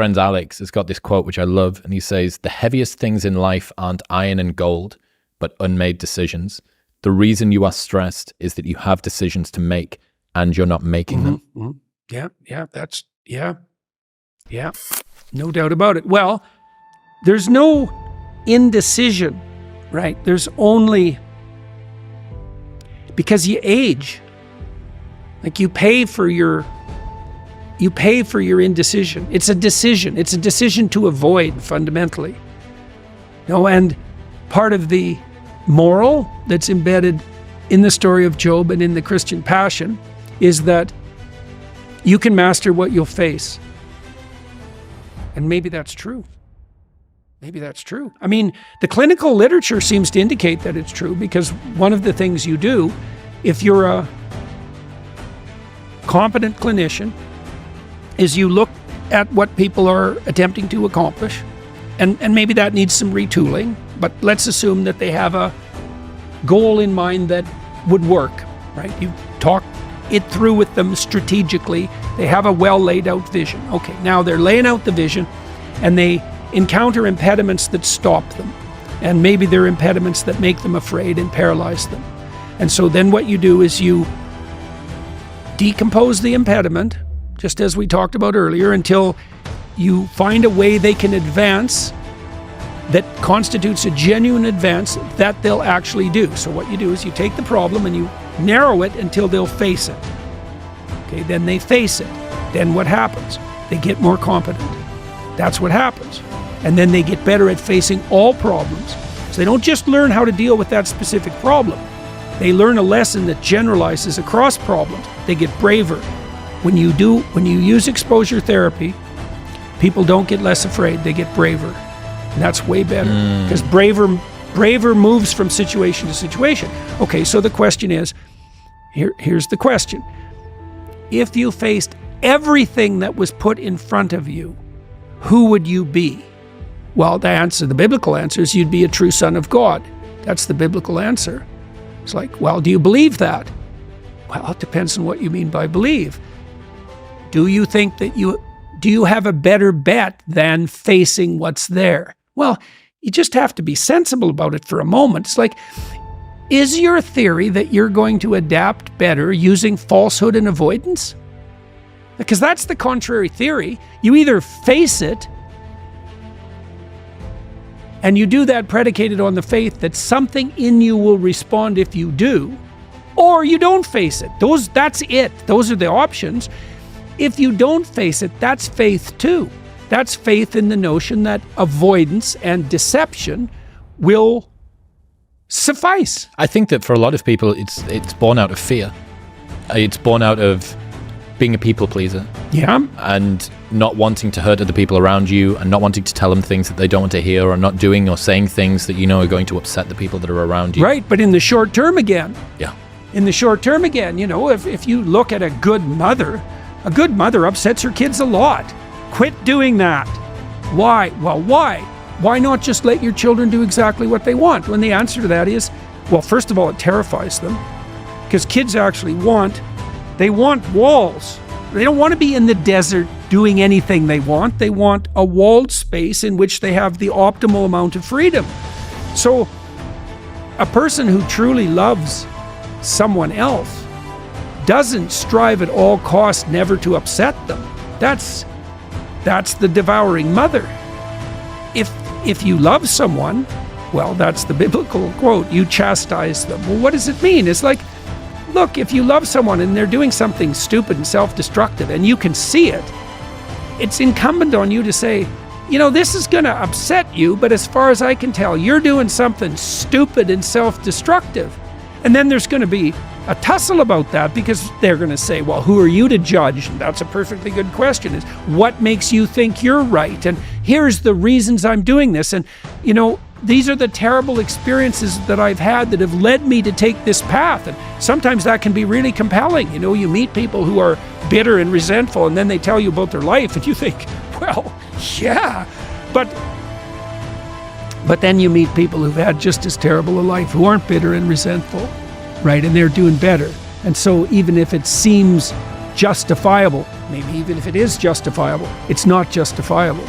friend Alex has got this quote, which I love. And he says, the heaviest things in life aren't iron and gold, but unmade decisions. The reason you are stressed is that you have decisions to make and you're not making them. Yeah. No doubt about it. Well, there's no indecision, right? There's only, because you age, like you pay for your indecision. It's a decision. It's a decision to avoid, fundamentally. And part of the moral that's embedded in the story of Job and in the Christian passion is that you can master what you'll face. And maybe that's true. I mean, the clinical literature seems to indicate that it's true, because one of the things you do, if you're a competent clinician, is you look at what people are attempting to accomplish, and maybe that needs some retooling, but let's assume that they have a goal in mind that would work, right? You talk it through with them strategically. They have a well laid out vision. Okay, now they're laying out the vision and they encounter impediments that stop them. And maybe they're impediments that make them afraid and paralyze them. And so then what you do is you decompose the impediment, just as we talked about earlier, until you find a way they can advance that constitutes a genuine advance that they'll actually do. So what you do is you take the problem and you narrow it until they'll face it. Okay, then they face it. Then what happens? They get more competent. That's what happens. And then they get better at facing all problems. So they don't just learn how to deal with that specific problem. They learn a lesson that generalizes across problems. They get braver. When you use exposure therapy, people don't get less afraid, they get braver. And that's way better, because braver moves from situation to situation. Okay, so the question is, here's the question. If you faced everything that was put in front of you, who would you be? Well, the biblical answer is you'd be a true son of God. That's the biblical answer. It's like, well, do you believe that? Well, it depends on what you mean by believe. Do you think that do you have a better bet than facing what's there? Well, you just have to be sensible about it for a moment. It's like, is your theory that you're going to adapt better using falsehood and avoidance? Because that's the contrary theory. You either face it, and you do that predicated on the faith that something in you will respond if you do, or you don't face it. That's it. Those are the options. If you don't face it, that's faith too. That's faith in the notion that avoidance and deception will suffice. I think that for a lot of people, it's born out of fear. It's born out of being a people pleaser. Yeah. And not wanting to hurt other people around you, and not wanting to tell them things that they don't want to hear, or not doing or saying things that you know are going to upset the people that are around you. Right, but in the short term again. Yeah. In the short term again, if you look at a good mother upsets her kids a lot. Quit doing that. Why? Well, why? Why not just let your children do exactly what they want? When the answer to that is, well, first of all, it terrifies them, because kids actually want walls. They don't want to be in the desert doing anything they want. They want a walled space in which they have the optimal amount of freedom. So a person who truly loves someone else doesn't strive at all costs never to upset them. That's the devouring mother. If you love someone, well, that's the biblical quote, you chastise them. Well, what does it mean? It's like, look, if you love someone and they're doing something stupid and self-destructive and you can see it, it's incumbent on you to say, this is going to upset you, but as far as I can tell, you're doing something stupid and self-destructive. And then there's going to be a tussle about that, because they're going to say, well, who are you to judge? And that's a perfectly good question, is what makes you think you're right? And here's the reasons I'm doing this. And, these are the terrible experiences that I've had that have led me to take this path. And sometimes that can be really compelling. You meet people who are bitter and resentful, and then they tell you about their life, and you think, well, yeah, but then you meet people who've had just as terrible a life, who aren't bitter and resentful, right? And they're doing better. And so even if it seems justifiable, maybe even if it is justifiable, it's not justifiable.